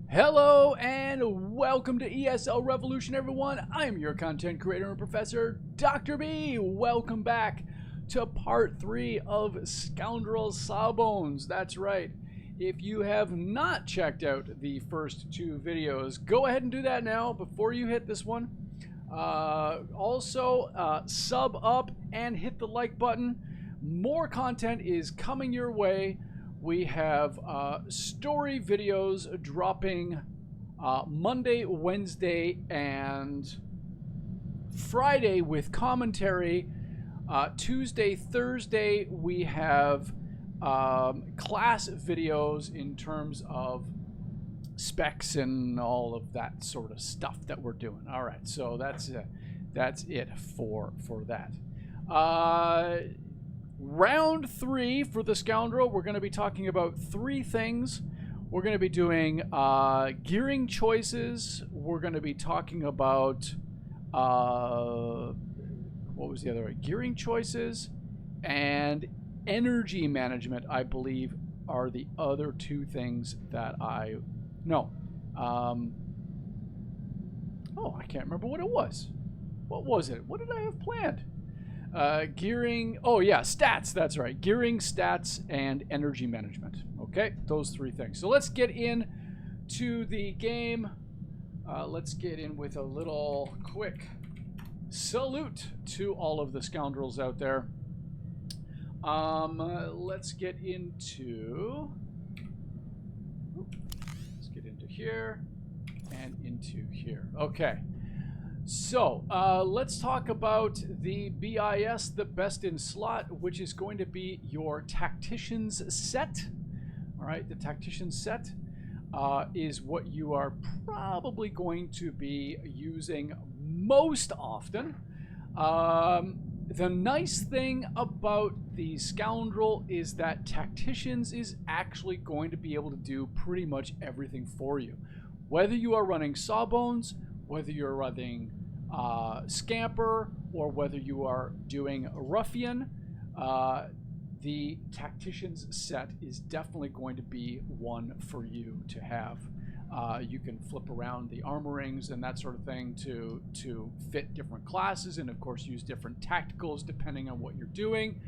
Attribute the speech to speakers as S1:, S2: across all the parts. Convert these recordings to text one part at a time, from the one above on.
S1: Hello and welcome to ESL Revolution, everyone. I'm your content creator and professor, Dr. B. Welcome back to part 3 of Scoundrel Sawbones. That's right. If you have not checked out the first 2 videos, go ahead and do that now before you hit this one. Also, sub up and hit the like button. More content is coming your way. We have story videos dropping Monday, Wednesday, and Friday with commentary. Tuesday, Thursday, we have class videos in terms of specs and all of that sort of stuff that we're doing. All right, so that's it for that. Round 3 for the Scoundrel, we're going to be talking about 3 things. We're going to be doing gearing choices. We're going to be talking about, what was the other one? Gearing choices and energy management, I believe, are the other 2 things that no. Oh, I can't remember what it was. What was it? What did I have planned? Gearing, oh yeah, stats, that's right. Gearing, stats, and energy management. Okay, those 3 things. So let's get in to the game. Let's get in with a little quick salute to all of the scoundrels out there. Let's get into here and into here. Okay. So, let's talk about the BIS, the best in slot, which is going to be your Tactician's set. All right, the Tactician's set is what you are probably going to be using most often. The nice thing about the Scoundrel is that Tacticians is actually going to be able to do pretty much everything for you. Whether you are running Sawbones, whether you're running Scamper, or whether you are doing Ruffian, the Tactician's set is definitely going to be one for you to have. You can flip around the armor rings and that sort of thing to fit different classes, and of course use different tacticals depending on what you're doing.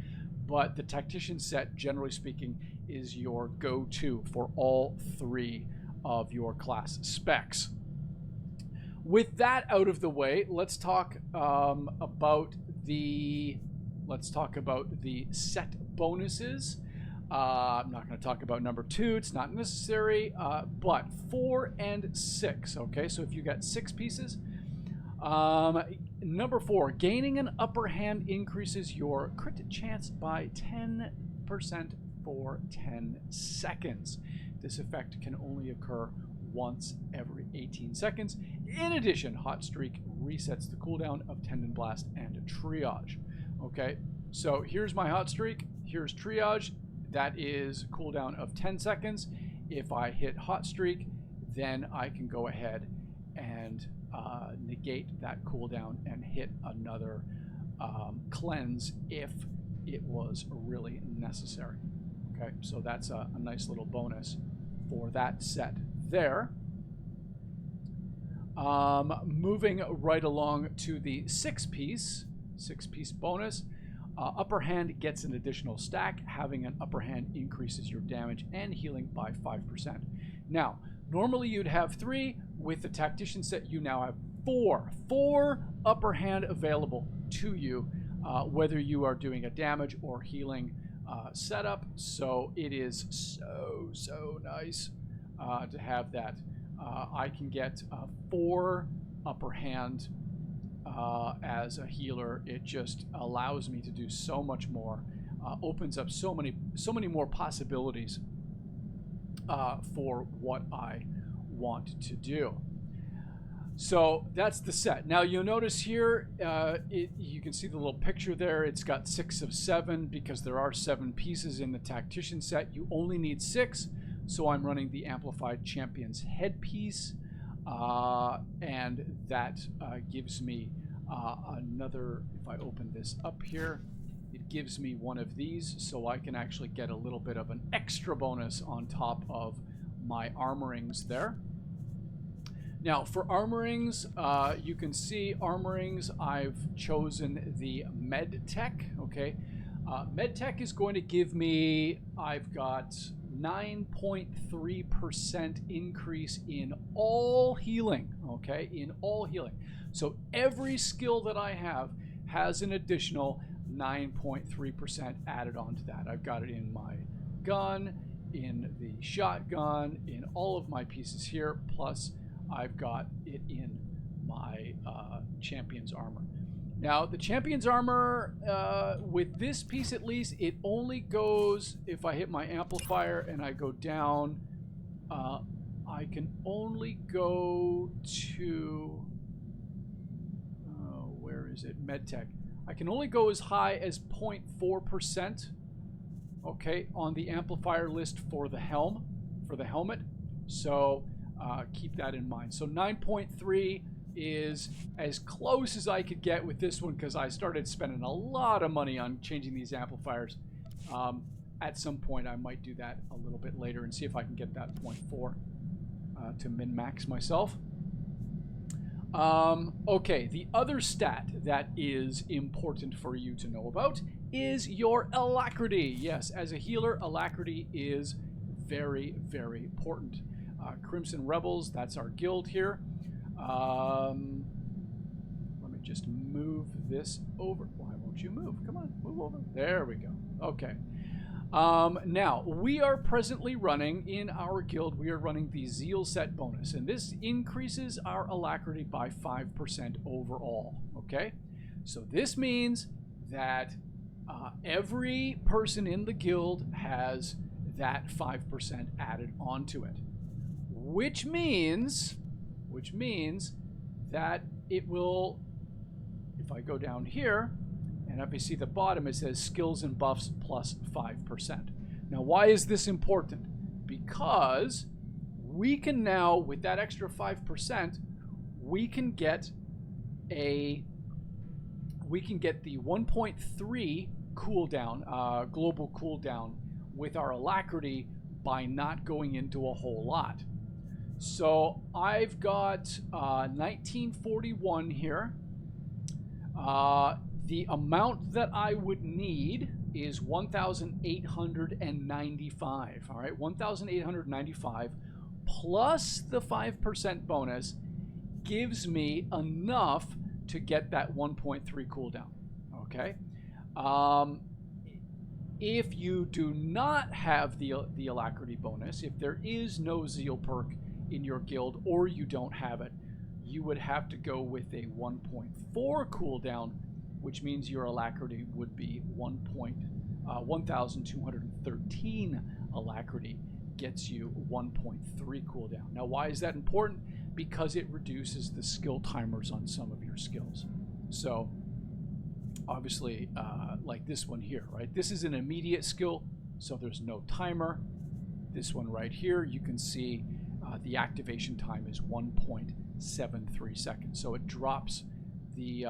S1: But the Tactician set, generally speaking, is your go-to for all 3 of your class specs. With that out of the way, let's talk about the set bonuses. I'm not going to talk about number 2; it's not necessary. But 4 and 6. Okay, so if you got 6 pieces, number 4, gaining an upper hand increases your crit chance by 10% for 10 seconds. This effect can only occur once every 18 seconds. In addition, Hot Streak resets the cooldown of Tendon Blast and Triage. Okay, so here's my Hot Streak, here's Triage. That is cooldown of 10 seconds. If I hit Hot Streak, then I can go ahead and negate that cooldown and hit another cleanse if it was really necessary. Okay, so that's a nice little bonus for that set there. Moving right along to the 6-piece bonus. Upper hand gets an additional stack. Having an upper hand increases your damage and healing by 5%. Now, normally you'd have 3. With the Tactician set, you now have 4. 4 upper hand available to you, whether you are doing a damage or healing setup. So it is so nice to have that. I can get 4 upper hand as a healer. It just allows me to do so much more, opens up so many more possibilities for what I want to do. So that's the set. Now you'll notice here, you can see the little picture there. It's got 6 of 7 because there are 7 pieces in the Tactician set. You only need 6, so I'm running the Amplified Champion's headpiece, and that gives me another. If I open this up here, it gives me one of these, so I can actually get a little bit of an extra bonus on top of my armorings there. Now, for armorings, you can see armorings, I've chosen the Med Tech, okay? Med Tech is going to give me, I've got 9.3% increase in all healing, okay? In all healing. So every skill that I have has an additional 9.3% added onto that. I've got it in my gun, in the shotgun, in all of my pieces here, plus I've got it in my champion's armor. Now, the champion's armor, with this piece at least, it only goes, if I hit my amplifier and I go down, I can only go to, where is it? MedTech. I can only go as high as 0.4%, okay, on the amplifier list for the helmet. So keep that in mind. So 9.3 is as close as I could get with this one because I started spending a lot of money on changing these amplifiers. At some point I might do that a little bit later and see if I can get that 0.4 to min-max myself. Okay, the other stat that is important for you to know about is your alacrity. Yes, as a healer, alacrity is very, very important. Crimson Rebels, that's our guild here. Let me just move this over. Why won't you move? Come on, move over. There we go. Okay. Now, we are presently running, in our guild, we are running the Zeal set bonus, and this increases our alacrity by 5% overall, okay? So this means that every person in the guild has that 5% added onto it, which means that it will, if I go down here, and if you see the bottom, it says skills and buffs plus 5%. Now, why is this important? Because we can now, with that extra 5%, we can get the 1.3 cooldown, global cooldown with our alacrity by not going into a whole lot. So I've got 1941 here. The amount that I would need is 1,895. All right, 1,895 plus the 5% bonus gives me enough to get that 1.3 cooldown. Okay. If you do not have the alacrity bonus, if there is no zeal perk in your guild or you don't have it, you would have to go with a 1.4 cooldown, which means your alacrity would be 1,213 alacrity gets you 1.3 cooldown. Now, why is that important? Because it reduces the skill timers on some of your skills. So obviously, like this one here, right? This is an immediate skill, so there's no timer. This one right here, you can see the activation time is 1.73 seconds. So it drops the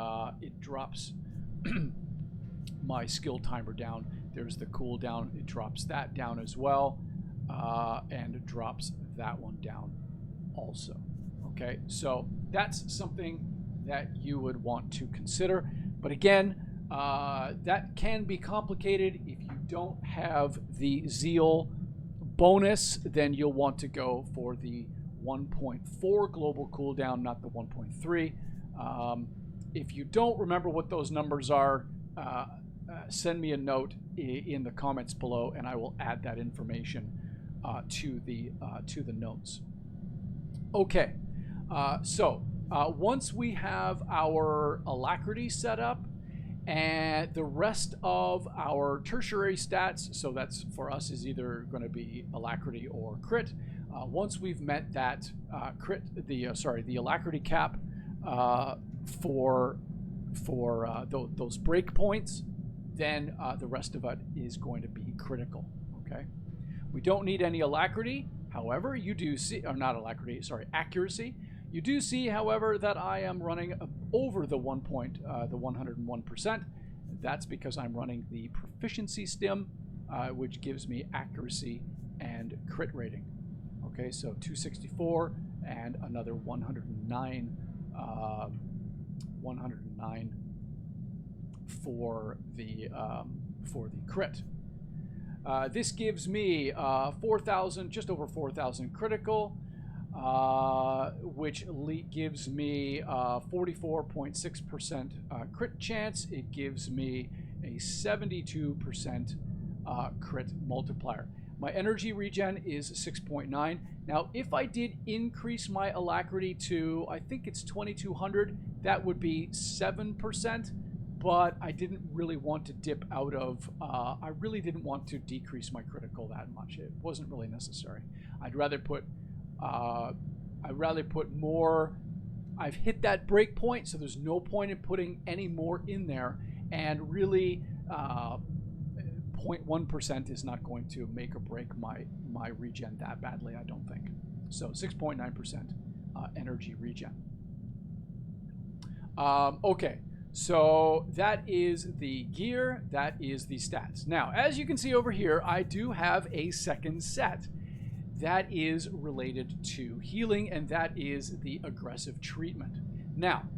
S1: my skill timer down. There's the cooldown. It drops that down as well, and it drops that one down also. Okay, so that's something that you would want to consider. But again, that can be complicated. If you don't have the zeal bonus, then you'll want to go for the 1.4 global cooldown, not the 1.3. If you don't remember what those numbers are, send me a note in the comments below, and I will add that information to the notes. Okay, so once we have our alacrity set up and the rest of our tertiary stats, so that's for us is either going to be alacrity or crit. Once we've met that the alacrity cap for those break points, then the rest of it is going to be critical. Okay, we don't need any alacrity. However, you do see, or not alacrity, sorry, accuracy. You do see, however, that I am running over the 101%. That's because I'm running the proficiency stim, which gives me accuracy and crit rating. Okay, so 264 and another 109 109 for the crit. This gives me 4,000, just over 4,000 critical, which gives me 44.6% crit chance. It gives me a 72% crit multiplier. My energy regen is 6.9. Now, if I did increase my alacrity to, I think it's 2,200, that would be 7%. But I didn't really want to dip out of, I really didn't want to decrease my critical that much. It wasn't really necessary. I'd rather put more. I've hit that break point, so there's no point in putting any more in there. And really, 0.1% is not going to make or break my regen that badly, I don't think. So 6.9% energy regen. Okay. So that is the gear, that is the stats. Now, as you can see over here, I do have a second set that is related to healing, and that is the aggressive treatment. Now,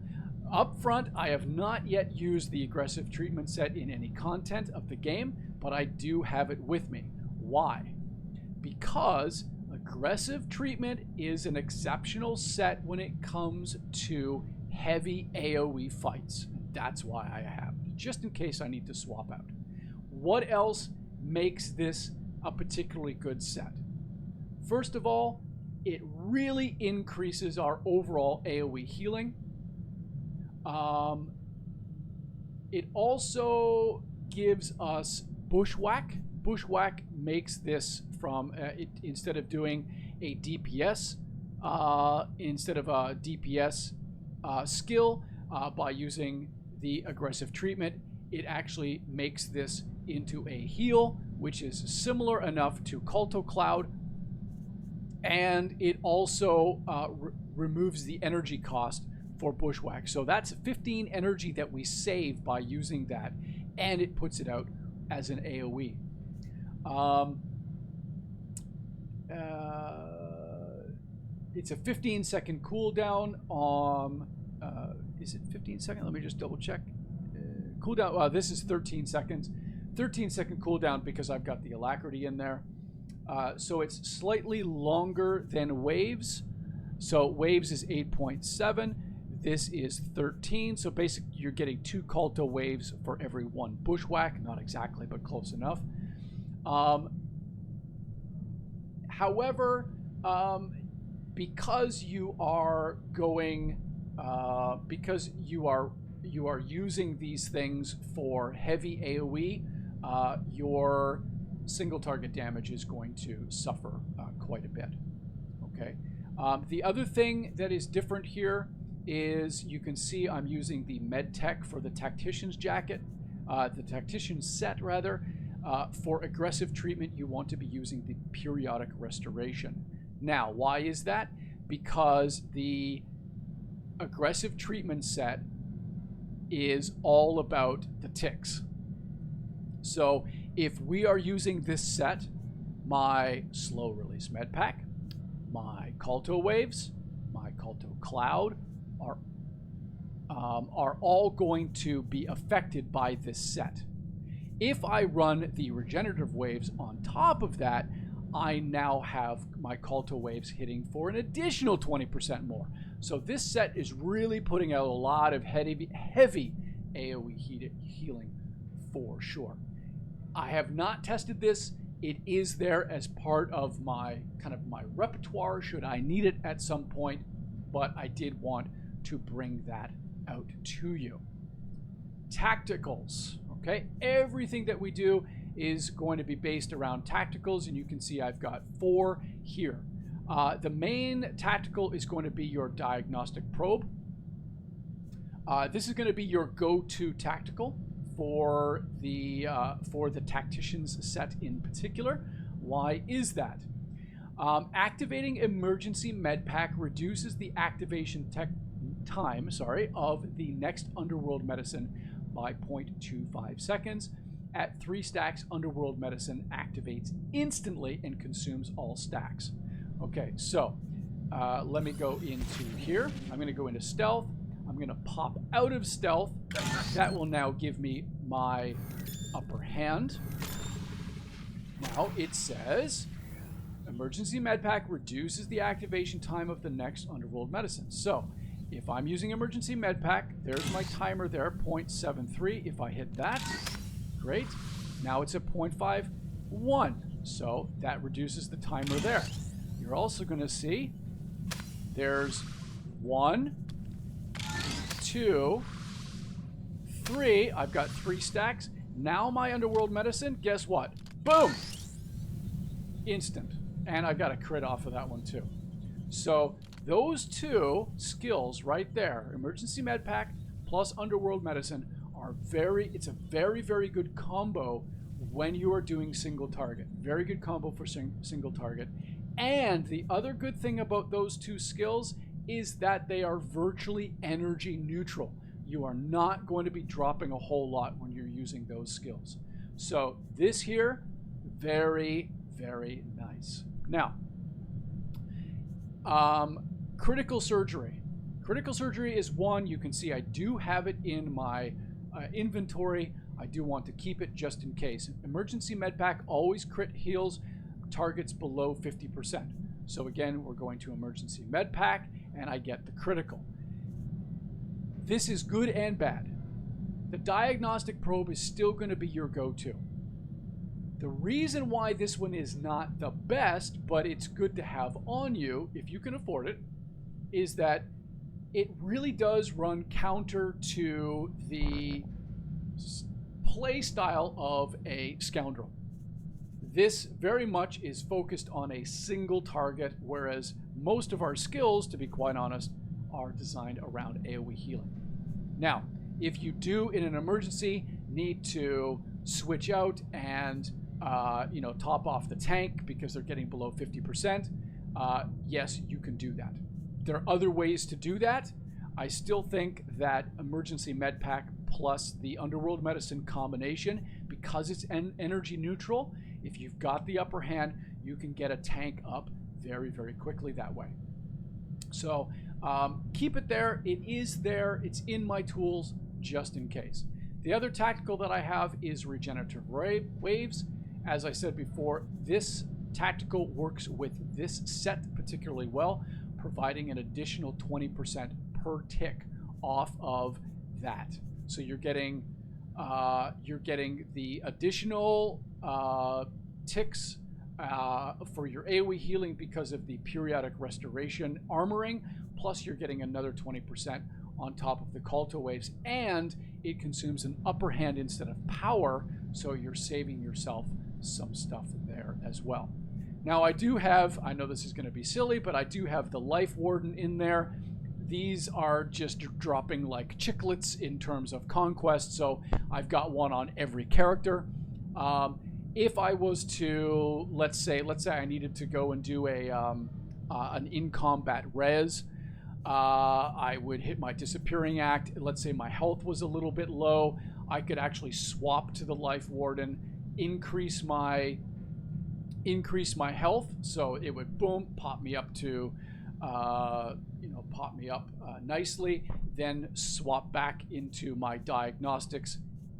S1: up front, I have not yet used the aggressive treatment set in any content of the game, but I do have it with me. Why? Because aggressive treatment is an exceptional set when it comes to heavy AoE fights. That's why I have it, just in case I need to swap out. What else makes this a particularly good set? First of all, it really increases our overall AoE healing. It also gives us Bushwhack. Bushwhack makes this from, instead of doing a DPS, instead of a DPS skill, by using the aggressive treatment, it actually makes this into a heal, which is similar enough to Culto Cloud, and it also removes the energy cost for Bushwhack. So that's 15 energy that we save by using that, and it puts it out as an AoE. It's a 15-second cooldown. Is it 15 seconds? Let me just double check. Cooldown. This is 13 seconds. 13-second cooldown because I've got the alacrity in there. So it's slightly longer than Waves. So Waves is 8.7. This is 13. So basically, you're getting 2 Culto Waves for every 1 Bushwhack. Not exactly, but close enough. However, because you are going, because you are using these things for heavy AoE, your single target damage is going to suffer quite a bit. Okay. The other thing that is different here is you can see I'm using the med tech for the tactician's jacket, the tactician's set rather. For aggressive treatment, you want to be using the periodic restoration. Now, why is that? Because the aggressive treatment set is all about the ticks. So if we are using this set, my slow release med pack, my Culto Waves, my Culto Cloud are all going to be affected by this set. If I run the regenerative waves on top of that, I now have my Culto Waves hitting for an additional 20% more. So this set is really putting out a lot of heavy AoE healing for sure. I have not tested this. It is there as part of my my repertoire should I need it at some point, but I did want to bring that out to you. Tacticals, okay? Everything that we do is going to be based around tacticals, and you can see I've got 4 here. The main tactical is going to be your diagnostic probe. This is going to be your go-to tactical for the tactician's set in particular. Why is that? Activating emergency med pack reduces the activation time of the next underworld medicine by 0.25 seconds. At 3 stacks, underworld medicine activates instantly and consumes all stacks. Okay, so let me go into here. I'm going to go into stealth. I'm going to pop out of stealth. That will now give me my upper hand. Now it says emergency med pack reduces the activation time of the next underworld medicine. So if I'm using emergency med pack, there's my timer there, 0.73. If I hit that, great. Now it's at 0.51. So that reduces the timer there. You're also going to see there's 1, 2, 3. I've got 3 stacks. Now my underworld medicine, guess what? Boom! Instant. And I got a crit off of that one too. So those 2 skills right there, emergency med pack plus underworld medicine, are it's a very, very good combo when you are doing single target. Very good combo for single target. And the other good thing about those 2 skills is that they are virtually energy neutral. You are not going to be dropping a whole lot when you're using those skills. So this here, very, very nice. Now, critical surgery. Critical surgery is one. You can see I do have it in my inventory. I do want to keep it just in case. Emergency med pack always crit heals targets below 50%. So again, we're going to emergency med pack and I get the critical. This is good and bad. The diagnostic probe is still going to be your go-to. The reason why this one is not the best, but it's good to have on you if you can afford it, is that it really does run counter to the play style of a Scoundrel. This very much is focused on a single target, whereas most of our skills, to be quite honest, are designed around AoE healing. Now, if you do, in an emergency, need to switch out and top off the tank because they're getting below 50%, yes, you can do that. There are other ways to do that. I still think that emergency med pack plus the underworld medicine combination, because it's energy neutral, if you've got the upper hand, you can get a tank up very, very quickly that way. So keep it there. It is there. It's in my tools just in case. The other tactical that I have is regenerative waves. As I said before, this tactical works with this set particularly well, providing an additional 20% per tick off of that. So you're getting the additional ticks for your AoE healing because of the periodic restoration armoring, plus you're getting another 20% on top of the Calto waves, and it consumes an upper hand instead of power, so you're saving yourself some stuff there as well. Now I do have, I know this is going to be silly, but I do have the Life Warden in there. These are just dropping like chiclets in terms of conquest, so I've got one on every character. If I was to, let's say I needed to go and do an in-combat res, I would hit my Disappearing Act. Let's say my health was a little bit low, I could actually swap to the Life Warden, increase my health, so it would boom, pop me up to nicely, then swap back into my diagnostics,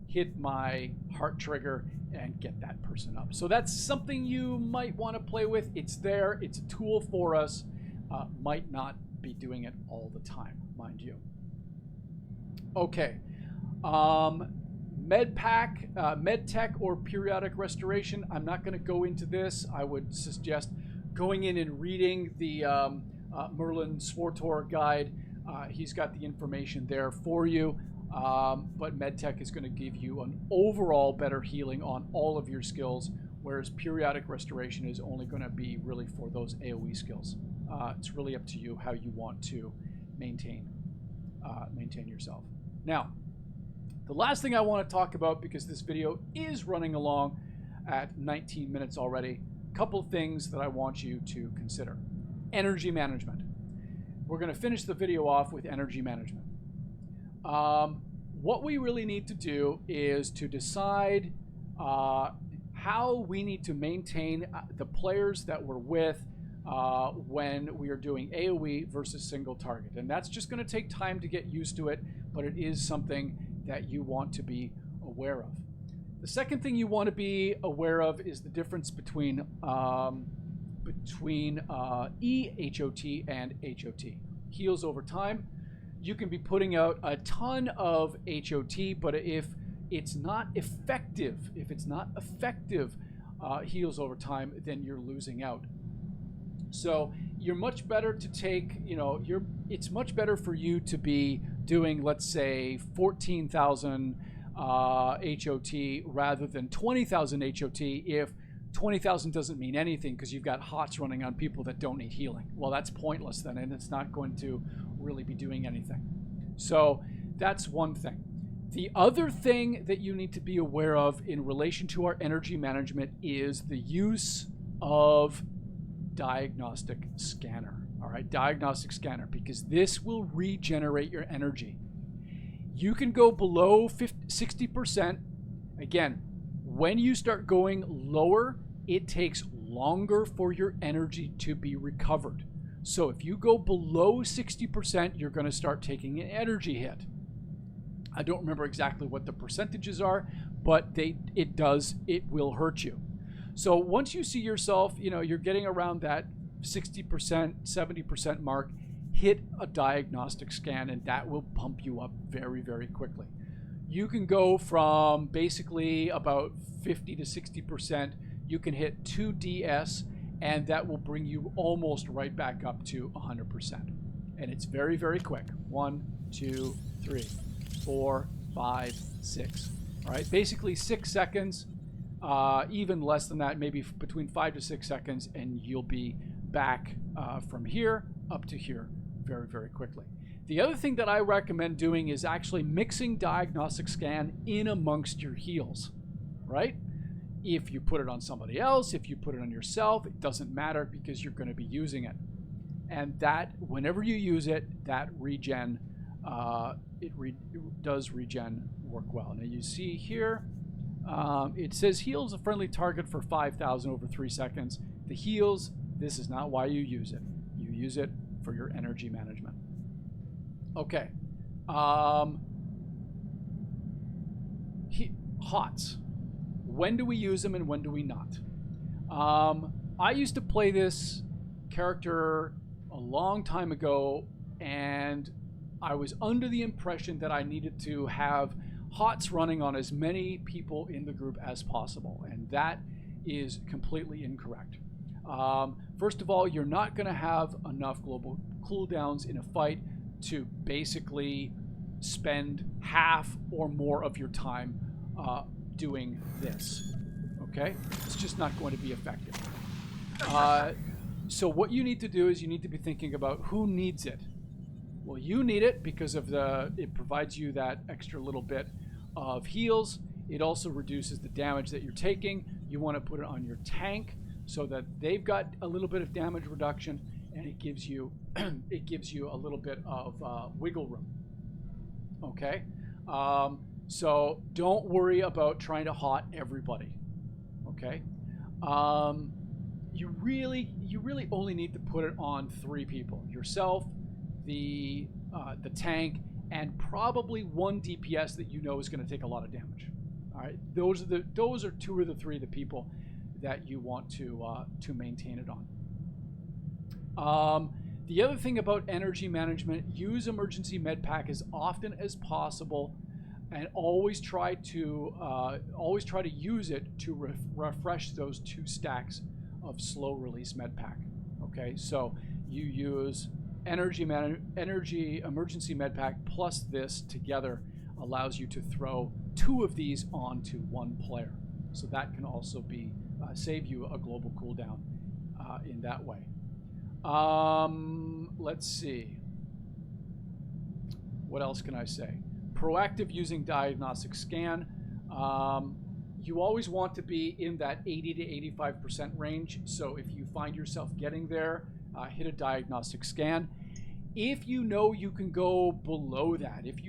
S1: hit my heart trigger, and get that person up. So that's something you might want to play with. It's there. It's a tool for us. Might not be doing it all the time, mind you. Okay. Med pack, med tech, or periodic restoration. I'm not going to go into this. I would suggest going in and reading the Merlin Swartor guide. He's got the information there for you. But MedTech is going to give you an overall better healing on all of your skills, whereas periodic restoration is only going to be really for those AoE skills. It's really up to you how you want to maintain yourself. Now, the last thing I want to talk about, because this video is running along at 19 minutes already, a couple things that I want you to consider. Energy management. We're going to finish the video off with energy management. What we really need to do is to decide how we need to maintain the players that we're with when we are doing AoE versus single target. And that's just going to take time to get used to it, but it is something that you want to be aware of. The second thing you want to be aware of is the difference between EHOT and HOT. Heals over time. You can be putting out a ton of HOT, but if it's not effective, heals over time, then you're losing out. So you're much better to take, it's much better for you to be doing, let's say, 14,000 HOT rather than 20,000 HOT if 20,000 doesn't mean anything because you've got HOTS running on people that don't need healing. Well, that's pointless then, and it's not going to really be doing anything. So that's one thing. The other thing that you need to be aware of in relation to our energy management is the use of diagnostic scanner. All right, diagnostic scanner, because this will regenerate your energy. You can go below 60%. Again, when you start going lower, it takes longer for your energy to be recovered. So if you go below 60%, you're going to start taking an energy hit. I don't remember exactly what the percentages are, but it will hurt you. So once you see yourself, you're getting around that 60%, 70% mark, hit a diagnostic scan, and that will pump you up very, very quickly. You can go from basically about 50 to 60%. You can hit 2 DS, and that will bring you almost right back up to 100%. And it's very, very quick. 1, 2, 3, 4, 5, 6. All right, basically 6 seconds, even less than that, maybe between 5 to 6 seconds, and you'll be back from here up to here very, very quickly. The other thing that I recommend doing is actually mixing diagnostic scan in amongst your heals, right? If you put it on somebody else, if you put it on yourself, it doesn't matter because you're going to be using it. And that, whenever you use it, that regen, it does regen work well. Now you see here, it says heals a friendly target for 5,000 over 3 seconds. The heals, this is not why you use it. You use it for your energy management. Okay. HOTS. When do we use them and when do we not? I used to play this character a long time ago, and I was under the impression that I needed to have HOTS running on as many people in the group as possible, and that is completely incorrect. First of all, you're not going to have enough global cooldowns in a fight to basically spend half or more of your time doing this. Okay? It's just not going to be effective. So what you need to do is you need to be thinking about who needs it. Well, you need it because of it provides you that extra little bit of heals. It also reduces the damage that you're taking. You want to put it on your tank so that they've got a little bit of damage reduction, and it gives you a little bit of wiggle room. Okay, so don't worry about trying to hot everybody. Okay, you really only need to put it on 3 people: yourself, the tank, and probably 1 DPS that you know is going to take a lot of damage. All right, those are 2 or 3 of the people that you want to maintain it on. The other thing about energy management, use emergency med pack as often as possible, and always try to use it to refresh those 2 stacks of slow release med pack. Okay, so you use energy emergency med pack plus this together allows you to throw 2 of these onto 1 player. So that can also be save you a global cooldown in that way. Let's see. What else can I say? Proactive using diagnostic scan. You always want to be in that 80 to 85% range. So if you find yourself getting there, hit a diagnostic scan. If you know you can go below that, if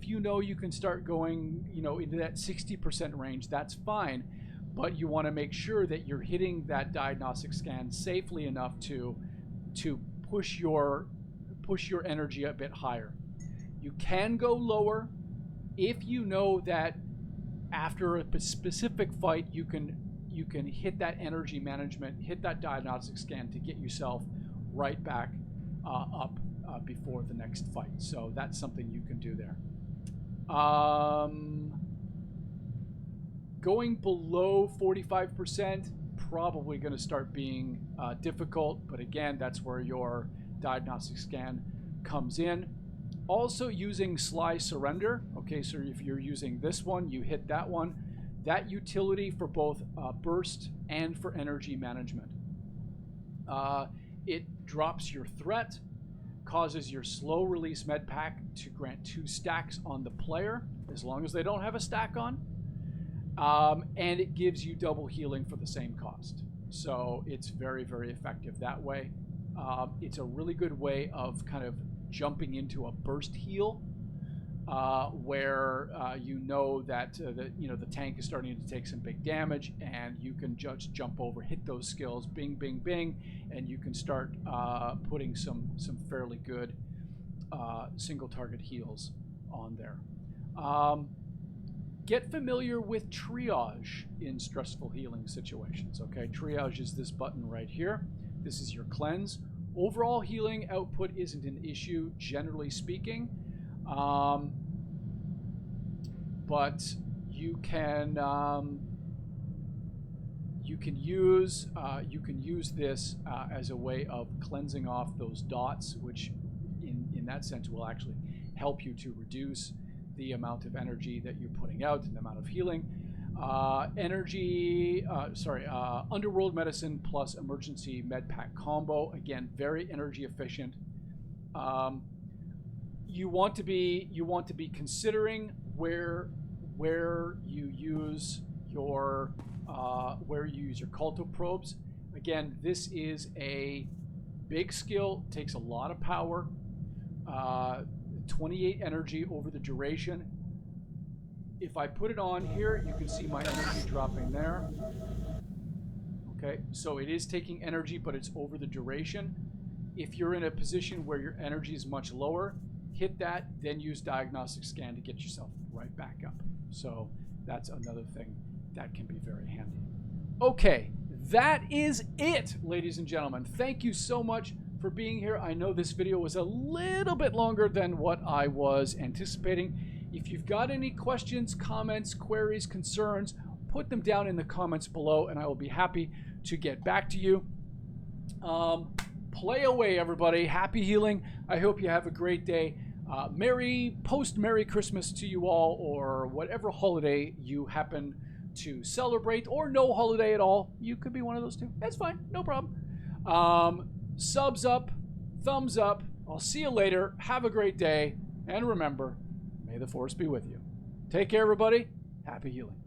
S1: you know you can start going, into that 60% range, that's fine. but you want to make sure that you're hitting that diagnostic scan safely enough to push your energy a bit higher. You can go lower if you know that after a specific fight you can hit that energy management, hit that diagnostic scan to get yourself right back up before the next fight. So that's something you can do there. Going below 45% probably going to start being difficult, but again, that's where your diagnostic scan comes in. Also using Sly Surrender. Okay, so if you're using this one, you hit that one. That utility for both burst and for energy management. It drops your threat, causes your slow release med pack to grant 2 stacks on the player, as long as they don't have a stack on. And it gives you double healing for the same cost. So it's very, very effective that way. It's a really good way of kind of jumping into a burst heal where you know that the tank is starting to take some big damage, and you can just jump over, hit those skills, bing, bing, bing, and you can start putting some fairly good single target heals on there. Get familiar with triage in stressful healing situations. Okay, triage is this button right here. This is your cleanse. Overall healing output isn't an issue, generally speaking, but you can use this as a way of cleansing off those dots, which in that sense will actually help you to reduce the amount of energy that you're putting out and the amount of healing. Underworld Medicine plus Emergency Med Pack combo. Again, very energy efficient. You want to be considering where you use your Culto probes. Again, this is a big skill, takes a lot of power. 28 energy over the duration. If I put it on here, you can see my energy dropping there. Okay, so it is taking energy, but it's over the duration. If you're in a position where your energy is much lower, hit that, then use diagnostic scan to get yourself right back up. So that's another thing that can be very handy. Okay, that is it, ladies and gentlemen. Thank you so much for being here. I know this video was a little bit longer than what I was anticipating. If you've got any questions, comments, queries, concerns, put them down in the comments below and I will be happy to get back to you. Play away, everybody. Happy healing. I hope you have a great day. Merry Christmas to you all, or whatever holiday you happen to celebrate, or no holiday at all. You could be one of those two. That's fine. No problem. Subs up, thumbs up. I'll see you later. Have a great day. And remember, may the force be with you. Take care, everybody. Happy healing.